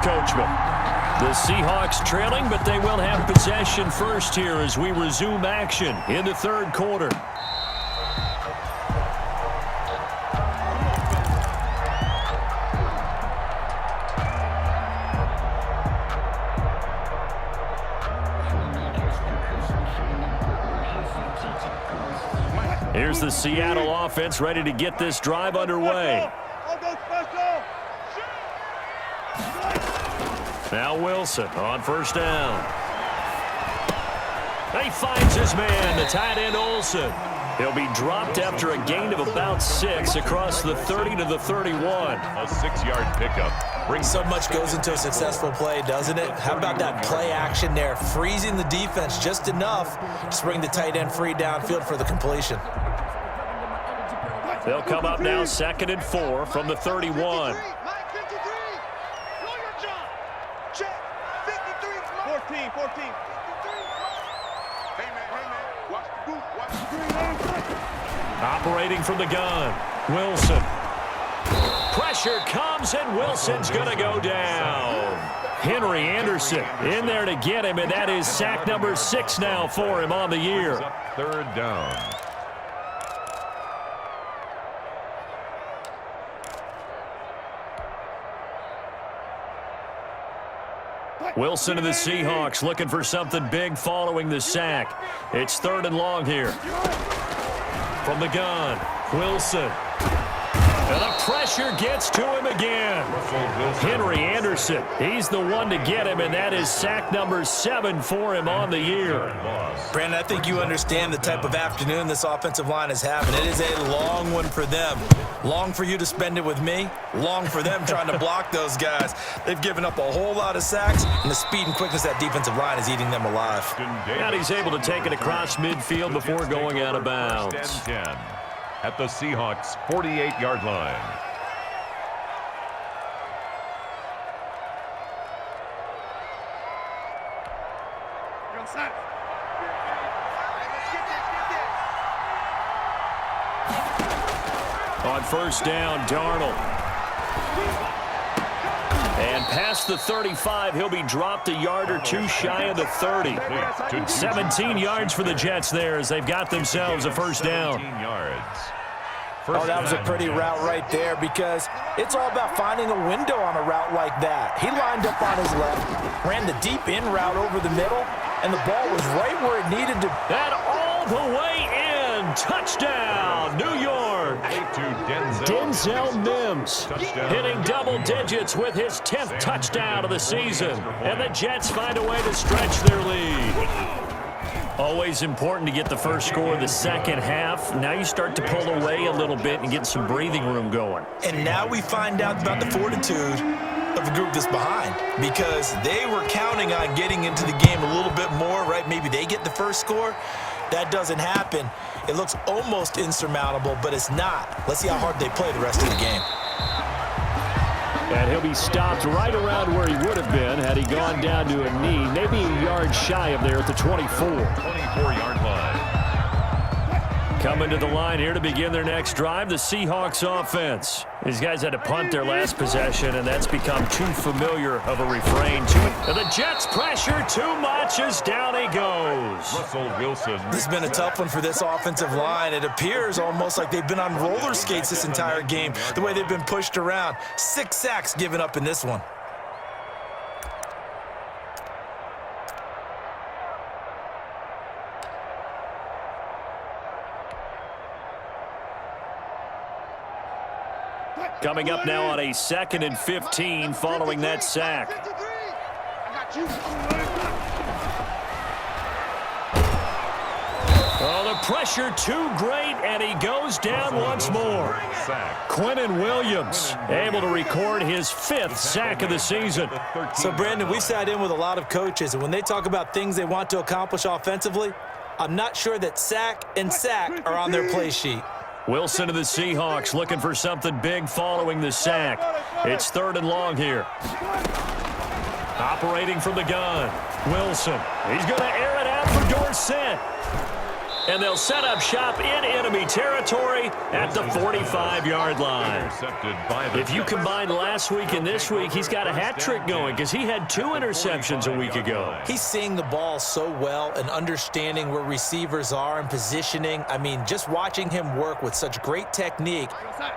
Coachman. The Seahawks trailing, but they will have possession first here as we resume action in the third quarter. Here's the Seattle offense ready to get this drive underway. Now Wilson on first down. He finds his man, the tight end Olsen. He'll be dropped after a gain of about 6 across the 30 to the 31. A 6-yard pickup. So much goes into a successful play, doesn't it? How about that play action there, freezing the defense just enough to bring the tight end free downfield for the completion. They'll come up now 2nd and 4 from the 31. 14. Operating from the gun, Wilson. Pressure comes, and Wilson's going to go down. Henry Anderson in there to get him, and that is sack number 6 now for him on the year. Third down. Wilson and the Seahawks looking for something big following the sack. It's 3rd and long here. From the gun, Wilson. And the pressure gets to him again. Henry Anderson, he's the one to get him, and that is sack number 7 for him on the year. Brandon, I think you understand the type of afternoon this offensive line is having. It is a long one for them. Long for you to spend it with me. Long for them trying to block those guys. They've given up a whole lot of sacks, and the speed and quickness of that defensive line is eating them alive. And he's able to take it across midfield before going out of bounds. 10 at the Seahawks' 48-yard line. On first down, Darnold. And past the 35, he'll be dropped a yard or 2 shy of the 30. 17 yards for the Jets there as they've got themselves a first down. Oh, that was a pretty route right there because it's all about finding a window on a route like that. He lined up on his left, ran the deep in route over the middle, and the ball was right where it needed to. And all the way in. Touchdown, New York. Denzel Mims hitting double digits with his 10th touchdown of the season. And the Jets find a way to stretch their lead. Always important to get the first score of the second half. Now you start to pull away a little bit and get some breathing room going. And now we find out about the fortitude of a group that's behind because they were counting on getting into the game a little bit more, right? Maybe they get the first score. That doesn't happen. It looks almost insurmountable, but it's not. Let's see how hard they play the rest of the game. And he'll be stopped right around where he would have been had he gone down to a knee, maybe a yard shy of there at the 24. 24-yard line. Coming to the line here to begin their next drive, the Seahawks offense. These guys had to punt their last possession, and that's become too familiar of a refrain to it. And the Jets pressure too much as down he goes. Russell Wilson. This has been a tough one for this offensive line. It appears almost like they've been on roller skates this entire game, the way they've been pushed around. 6 sacks given up in this one. Coming up now on a 2nd and 15 following that sack. Oh, the pressure too great, and he goes down once more. Quinnen Williams able to record his 5th sack of the season. So, Brandon, we sat in with a lot of coaches, and when they talk about things they want to accomplish offensively, I'm not sure that sack and sack are on their play sheet. Wilson of the Seahawks looking for something big following the sack. It's 3rd and long here. Operating from the gun, Wilson. He's going to air it out for Dorsett. And they'll set up shop in enemy territory at the 45-yard line. If you combine last week and this week, he's got a hat trick going because he had 2 interceptions a week ago. He's seeing the ball so well and understanding where receivers are and positioning. I mean, just watching him work with such great technique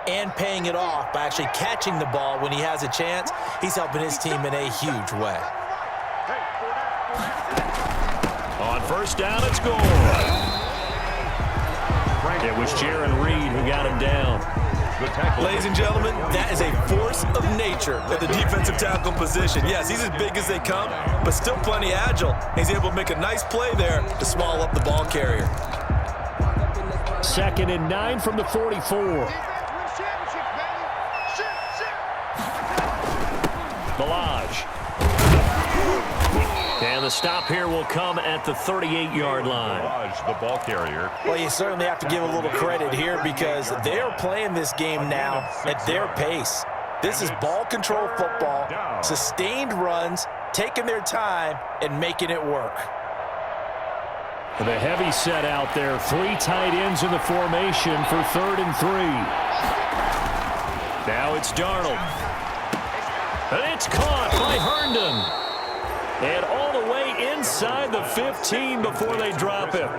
and paying it off by actually catching the ball when he has a chance, he's helping his team in a huge way. On first down, it's goal. It was Jaron Reed who got him down. Ladies and gentlemen, that is a force of nature at the defensive tackle position. Yes, he's as big as they come, but still plenty agile. He's able to make a nice play there to small up the ball carrier. 2nd and 9 from the 44. Balaj. And the stop here will come at the 38-yard line. The ball carrier. Well, you certainly have to give a little credit here because they are playing this game now at their pace. This is ball control football, sustained runs, taking their time, and making it work. The heavy set out there. 3 tight ends in the formation for 3rd and 3. Now it's Darnold. And it's caught by Herndon. And all the way inside the 15 before they drop him.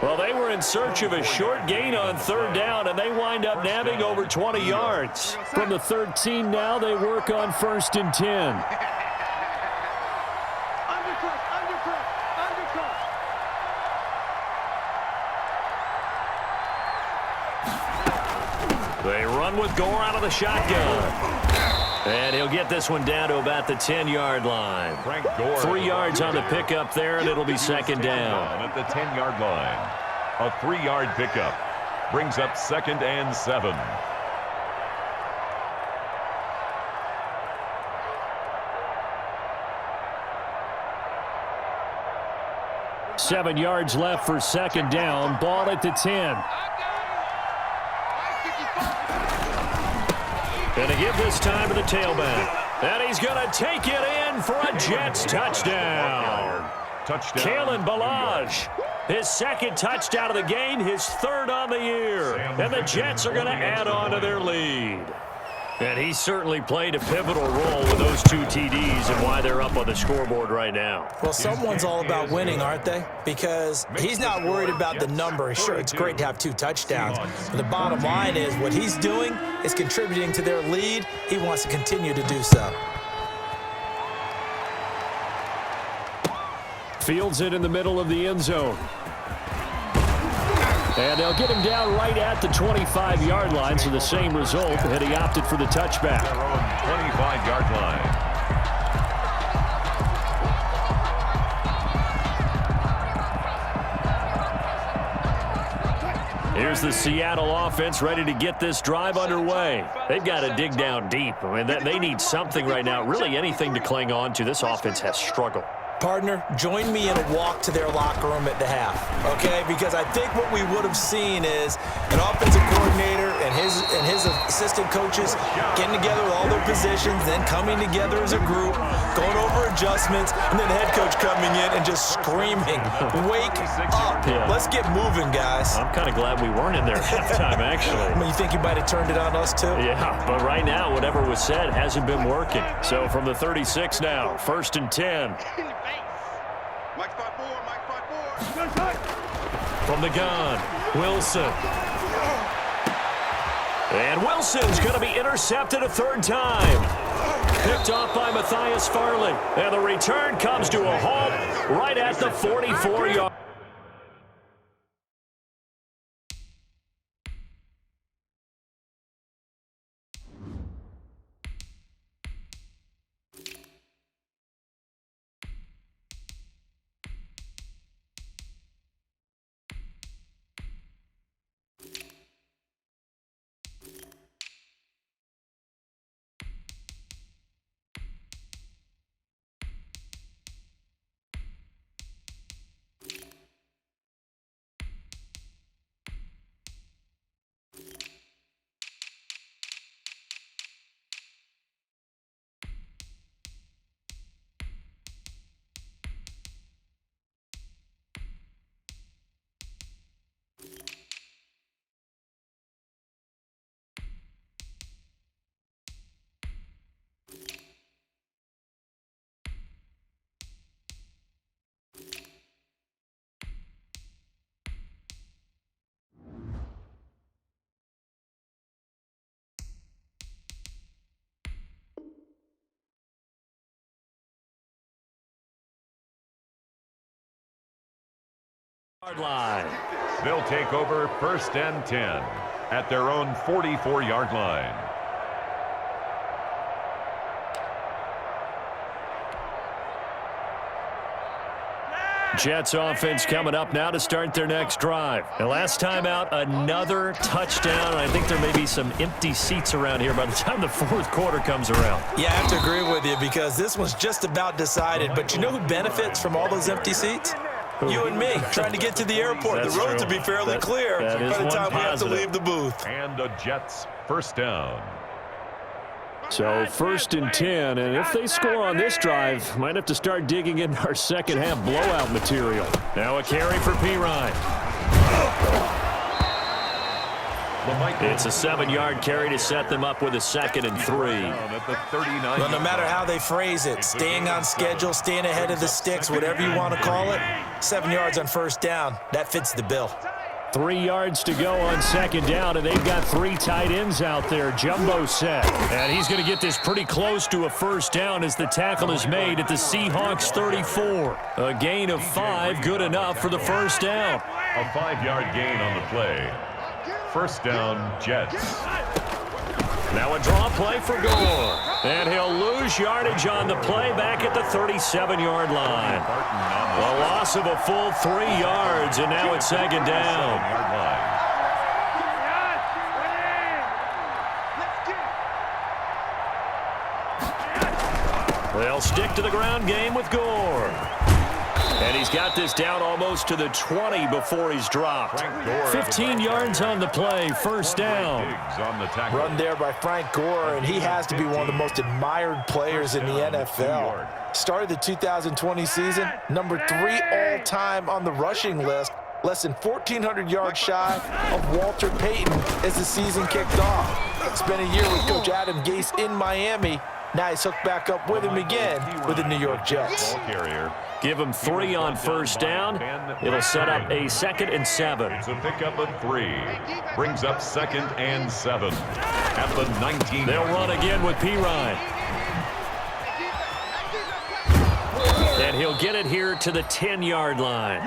Well, they were in search of a short gain on 3rd down, and they wind up nabbing over 20 yards. From the 13 now, they work on 1st and 10. They run with Gore out of the shotgun. And he'll get this one down to about the 10-yard line. 3 yards on the pickup there, and it'll be 2nd down. At the 10-yard line. A 3-yard pickup brings up 2nd and 7. Seven yards left for 2nd down. Ball at the 10. Going to give this time to the tailback. And he's going to take it in for a Jets touchdown. Kalen Balaj, his 2nd touchdown of the game, his 3rd on the year. And the Jets are going to add on to their lead. And he certainly played a pivotal role with those 2 TDs and why they're up on the scoreboard right now. Well, someone's all about winning, aren't they? Because he's not worried about the number. Sure, it's great to have 2 touchdowns. But the bottom line is what he's doing is contributing to their lead. He wants to continue to do so. Fields it in the middle of the end zone. And they'll get him down right at the 25-yard line, so the same result, and he opted for the touchback. 25-yard line. Here's the Seattle offense ready to get this drive underway. They've got to dig down deep. I mean, they need something right now, really anything to cling on to. This offense has struggled. Partner, join me in a walk to their locker room at the half, okay? Because I think what we would have seen is an offensive coordinator and his assistant coaches getting together with all their positions, then coming together as a group, going over adjustments, and then the head coach coming in and just screaming, "Wake up! Yeah. Let's get moving, guys." I'm kind of glad we weren't in there at halftime, actually. I mean, you think you might have turned it on us too? Yeah, but right now, whatever was said hasn't been working. So from the 36 now, 1st and 10. From the gun, Wilson. And Wilson's going to be intercepted a 3rd time. Picked off by Matthias Farley. And the return comes to a halt right at the 44-yard. Line. They'll take over 1st and 10 at their own 44-yard line. Jets offense coming up now to start their next drive. And last time out, another touchdown. I think there may be some empty seats around here by the time the fourth quarter comes around. Yeah, I have to agree with you because this one's just about decided. But you know who benefits from all those empty seats? You and me, trying to get to the airport. That's the roads true. will be fairly clear that by is the one time we have to positive. leave the booth. And the Jets 1st down. So 1st and 10, and if they score on this drive, might have to start digging in our second half blowout material. Now a carry for Pirine. It's a 7-yard carry to set them up with a 2nd and 3. Well, no matter how they phrase it, staying on schedule, staying ahead of the sticks, whatever you want to call it, 7 yards on 1st down, that fits the bill. 3 yards to go on 2nd down, and they've got 3 tight ends out there. Jumbo set. And he's going to get this pretty close to a 1st down as the tackle is made at the Seahawks 34. A gain of 5, good enough for the 1st down. A 5-yard gain on the play. 1st down, Jets. Now a draw play for Gore. And he'll lose yardage on the play back at the 37-yard line. A loss of a full 3 yards, and now it's 2nd down. They'll stick to the ground game with Gore. And he's got this down almost to the 20 before he's dropped. 15 yards on the play, 1st down. Run there by Frank Gore, and he has to be one of the most admired players in the NFL. Started the 2020 season, number 3 all-time on the rushing list, less than 1,400 yards shy of Walter Payton as the season kicked off. Spent a year with Coach Adam Gase in Miami. Now he's hooked back up with him again with the New York Jets. Give him 3 on 1st down. It'll set up a 2nd and 7. It's a pickup of 3. Brings up 2nd and 7 at the 19. They'll run again with Pirine. And he'll get it here to the 10-yard line.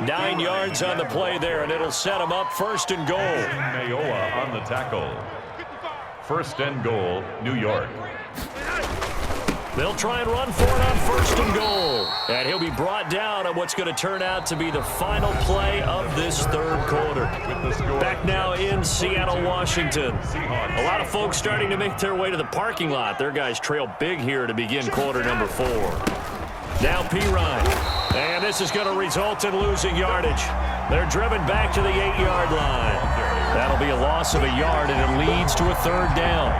9 yards on the play there, and it'll set him up 1st and goal. Mayowa on the tackle. 1st and goal, New York. They'll try and run for it on 1st and goal. And he'll be brought down on what's going to turn out to be the final play of this 3rd quarter. Back now in Seattle, Washington. A lot of folks starting to make their way to the parking lot. Their guys trail big here to begin quarter number 4. Now Pirine. And this is going to result in losing yardage. They're driven back to the 8-yard line. That'll be a loss of a yard, and it leads to a 3rd down.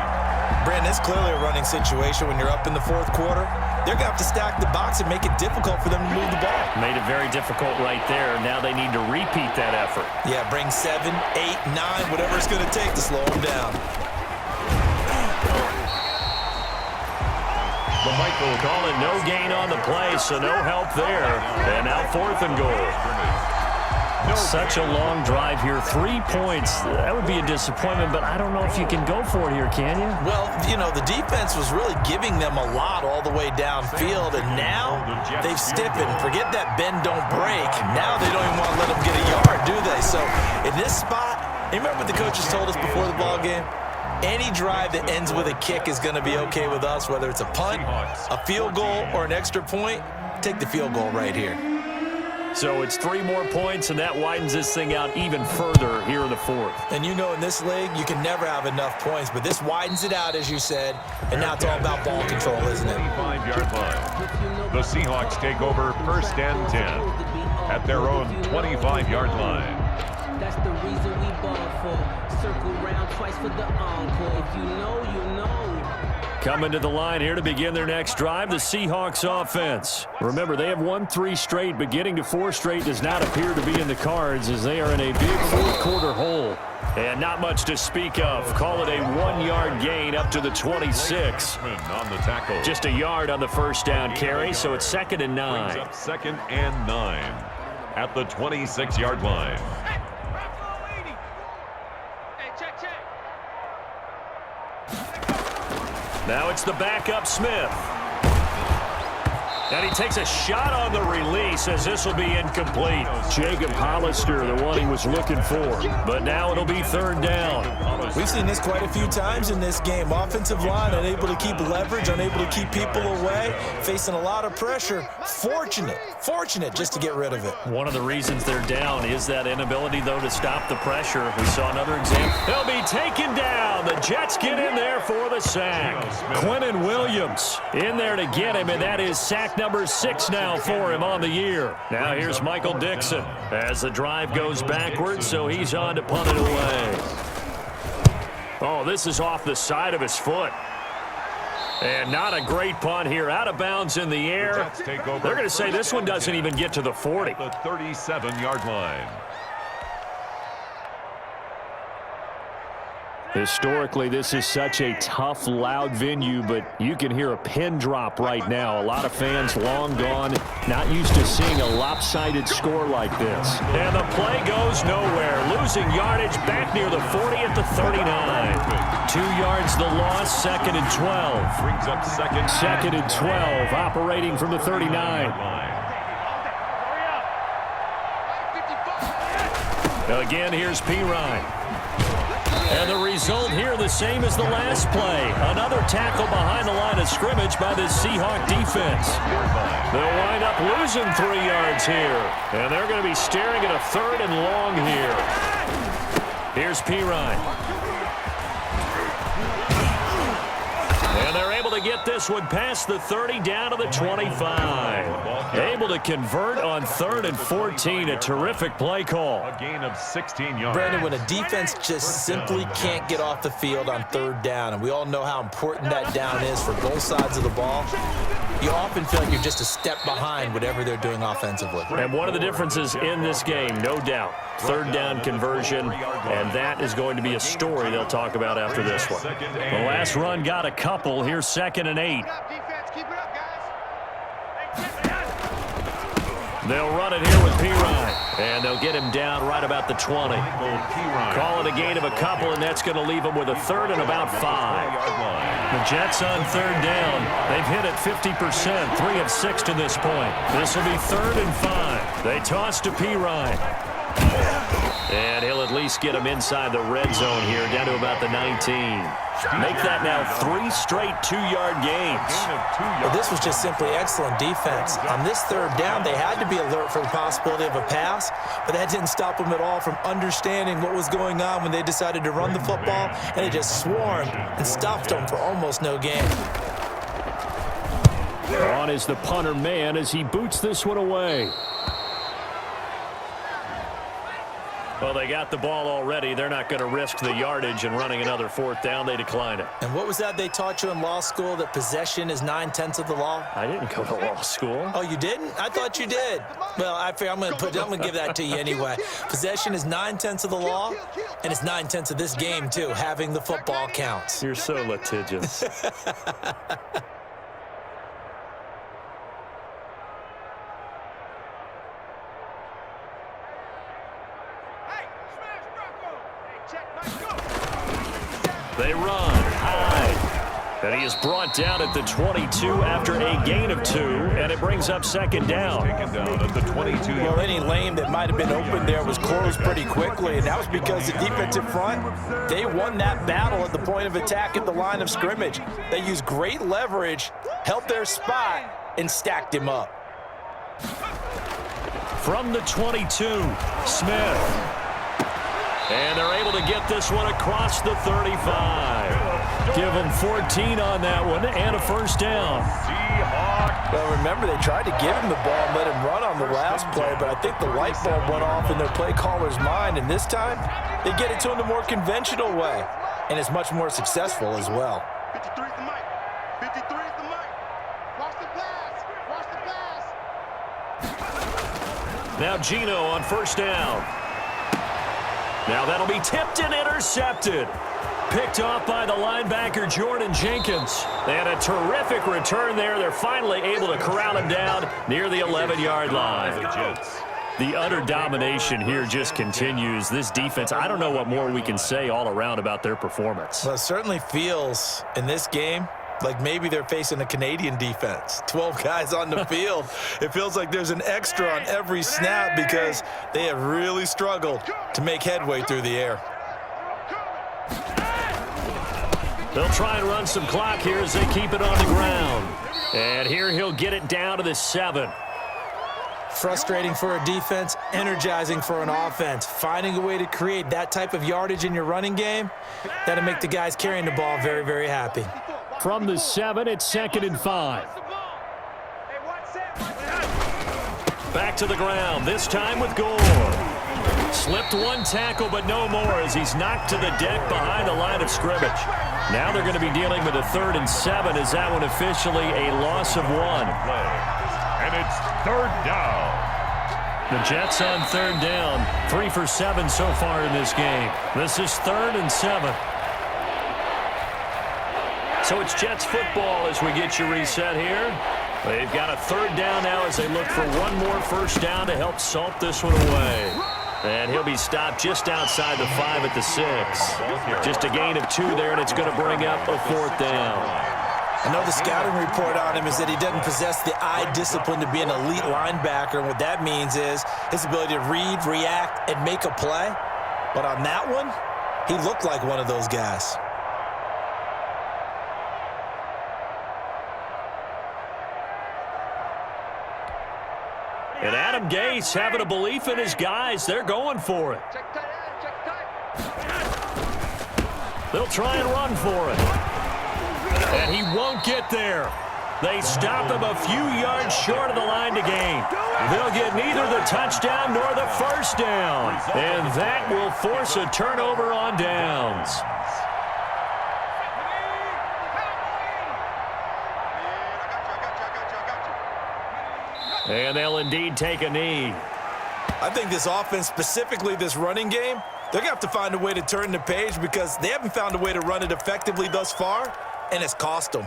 Brandon, it's clearly a running situation when you're up in the 4th quarter. They're going to have to stack the box and make it difficult for them to move the ball. Made it very difficult right there. Now they need to repeat that effort. Yeah, bring 7, 8, 9, whatever it's going to take to slow them down. Michael calling no gain on the play, so no help there. And now 4th and goal. Such a long drive here. 3 points. That would be a disappointment, but I don't know if you can go for it here, can you? Well, you know, the defense was really giving them a lot all the way downfield, and now they've stiffened. Forget that bend, don't break. Now they don't even want to let them get a yard, do they? So in this spot, you remember what the coaches told us before the ball game? Any drive that ends with a kick is going to be okay with us, whether it's a punt, a field goal, or an extra point. Take the field goal right here. So it's 3 more points, and that widens this thing out even further here in the 4th. And you know in this league, you can never have enough points, but this widens it out, as you said, and now it's all about ball control, isn't it? 25-yard line. The Seahawks take over 1st and 10 at their own 25-yard line. That's the reason we ball for. Circle round twice for the encore. If you know, you know. Coming to the line here to begin their next drive, the Seahawks offense. Remember, they have won 3 straight, but getting to 4 straight does not appear to be in the cards as they are in a big 4th quarter hole. And not much to speak of. Call it a 1-yard gain up to the 26. On the tackle. Just a yard on the 1st down carry, so it's 2nd and 9. Brings up 2nd and 9 at the 26-yard line. Now it's the backup Smith. And he takes a shot on the release as this will be incomplete. Jacob Hollister, the one he was looking for. But now it'll be third down. We've seen this quite a few times in this game. Offensive line unable to keep leverage, unable to keep people away, facing a lot of pressure. Fortunate just to get rid of it. One of the reasons they're down is that inability, though, to stop the pressure. We saw another example. They'll be taken down. The Jets get in there for the sack. Quentin Williams in there to get him, and that is sack number 6 now for him on the year. Now here's Michael Dixon as the drive goes backwards, so he's on to punt it away. Oh, this is off the side of his foot. And not a great punt here. Out of bounds in the air. They're going to say this one doesn't even get to the 40. The 37-yard line. Historically, this is such a tough, loud venue, but you can hear a pin drop right now. A lot of fans long gone, not used to seeing a lopsided score like this. And the play goes nowhere. Losing yardage back near the 40 at the 39. 2 yards the loss, 2nd and 12. Brings up second. 2nd and 12, operating from the 39. Again, here's Pirine. And the result here the same as the last play. Another tackle behind the line of scrimmage by this Seahawk defense. They'll wind up losing 3 yards here. And they're going to be staring at a 3rd and long here. Here's Pirine. And they're able to get this one past the 30 down to the 25. Able to convert on 3rd and 14. A terrific play call. A gain of 16 yards. Brandon, when a defense just simply can't get off the field on 3rd down, and we all know how important that down is for both sides of the ball, you often feel like you're just a step behind whatever they're doing offensively. And one of the differences in this game, no doubt, 3rd down conversion, and that is going to be a story they'll talk about after this one. The last run got a couple. Here's 2nd and 8. They'll run it here with Pirine, and they'll get him down right about the 20. Call it a gain of a couple, and that's going to leave him with a 3rd and about 5. The Jets on 3rd down. They've hit it 50%, 3 of 6 to this point. This will be 3rd and 5. They toss to Pirine. And he'll at least get him inside the red zone here, down to about the 19. Make that now 3 straight 2-yard gains. Well, this was just simply excellent defense. On this 3rd down, they had to be alert for the possibility of a pass, but that didn't stop them at all from understanding what was going on when they decided to run the football, and they just swarmed and stopped them for almost no gain. On is the punter man as he boots this one away. Well, they got the ball already. They're not going to risk the yardage and running another 4th down. They decline it. And what was that they taught you in law school, that possession is 9/10 of the law? I didn't go to law school. Oh, you didn't? I thought you did. Well, I figure I'm going to give that to you anyway. Possession is 9/10 of the law, and it's 9/10 of this game, too. Having the football counts. You're so litigious. They run high, and he is brought down at the 22 after a gain of 2, and it brings up 2nd down. Taken down at the 22. Well, any lane that might have been open there was closed pretty quickly, and that was because the defensive front, they won that battle at the point of attack at the line of scrimmage. They used great leverage, held their spot, and stacked him up. From the 22, Smith. And they're able to get this one across the 35. Give them 14 on that one and a 1st down. Well, remember, they tried to give him the ball and let him run on the last play, but I think the light bulb went off in their play caller's mind, and this time they get it to him the more conventional way, and it's much more successful as well. 53 is the mic. 53 is the mic. Watch the pass. Watch the pass. Now Gino on 1st down. Now that'll be tipped and intercepted. Picked off by the linebacker, Jordan Jenkins. And a terrific return there. They're finally able to corral him down near the 11-yard line. The utter domination here just continues. This defense, I don't know what more we can say all around about their performance. Well, it certainly feels in this game Like maybe they're facing a Canadian defense. 12 guys on the field. It feels like there's an extra on every snap because they have really struggled to make headway through the air. They'll try and run some clock here as they keep it on the ground. And here he'll get it down to the 7. Frustrating for a defense, energizing for an offense. Finding a way to create that type of yardage in your running game, that'll make the guys carrying the ball very, very happy. From the 7, it's 2nd and 5. Back to the ground, this time with Gore. Slipped one tackle, but no more as he's knocked to the deck behind the line of scrimmage. Now they're going to be dealing with a 3rd and 7 as that one officially a loss of 1. And it's 3rd down. The Jets on 3rd down, 3 for 7 so far in this game. This is 3rd and 7. So it's Jets football as we get you reset here. They've got a 3rd down now as they look for one more first down to help salt this one away. And he'll be stopped just outside the 5 at the 6. Just a gain of 2 there, and it's going to bring up a 4th down. I know the scouting report on him is that he doesn't possess the eye discipline to be an elite linebacker. And what that means is his ability to read, react, and make a play. But on that one, he looked like one of those guys. And Adam Gase having a belief in his guys. They're going for it. They'll try and run for it. And he won't get there. They stop him a few yards short of the line to gain. They'll get neither the touchdown nor the first down. And that will force a turnover on downs. And they'll indeed take a knee. I think this offense, specifically this running game, they're going to have to find a way to turn the page because they haven't found a way to run it effectively thus far, and it's cost them.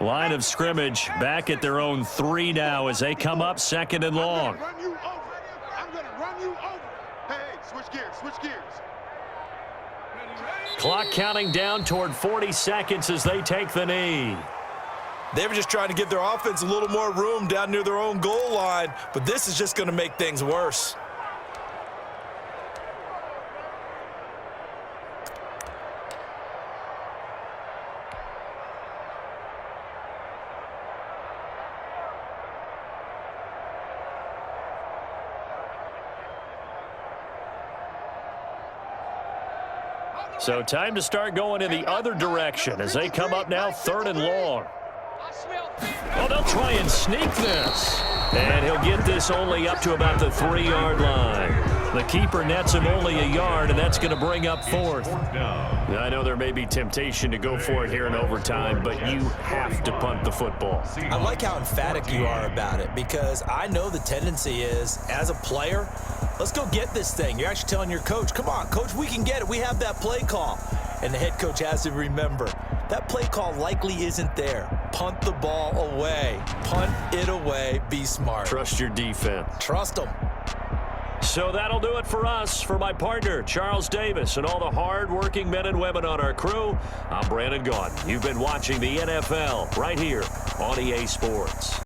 Line of scrimmage back at their own 3 now as they come up 2nd and long. I'm going to run you over. Hey, switch gears, switch gears. Clock counting down toward 40 seconds as they take the knee. They were just trying to give their offense a little more room down near their own goal line, but this is just going to make things worse. So time to start going in the other direction as they come up now 3rd and long. Oh, they'll try and sneak this. And he'll get this only up to about the 3-yard line. The keeper nets him only a yard, and that's going to bring up 4th. I know there may be temptation to go for it here in overtime, but you have to punt the football. I like how emphatic you are about it because I know the tendency is, as a player, let's go get this thing. You're actually telling your coach, come on, coach, we can get it. We have that play call. And the head coach has to remember, that play call likely isn't there. Punt the ball away. Punt it away. Be smart. Trust your defense. Trust them. So that'll do it for us. For my partner, Charles Davis, and all the hard-working men and women on our crew, I'm Brandon Gaudin. You've been watching the NFL right here on EA Sports.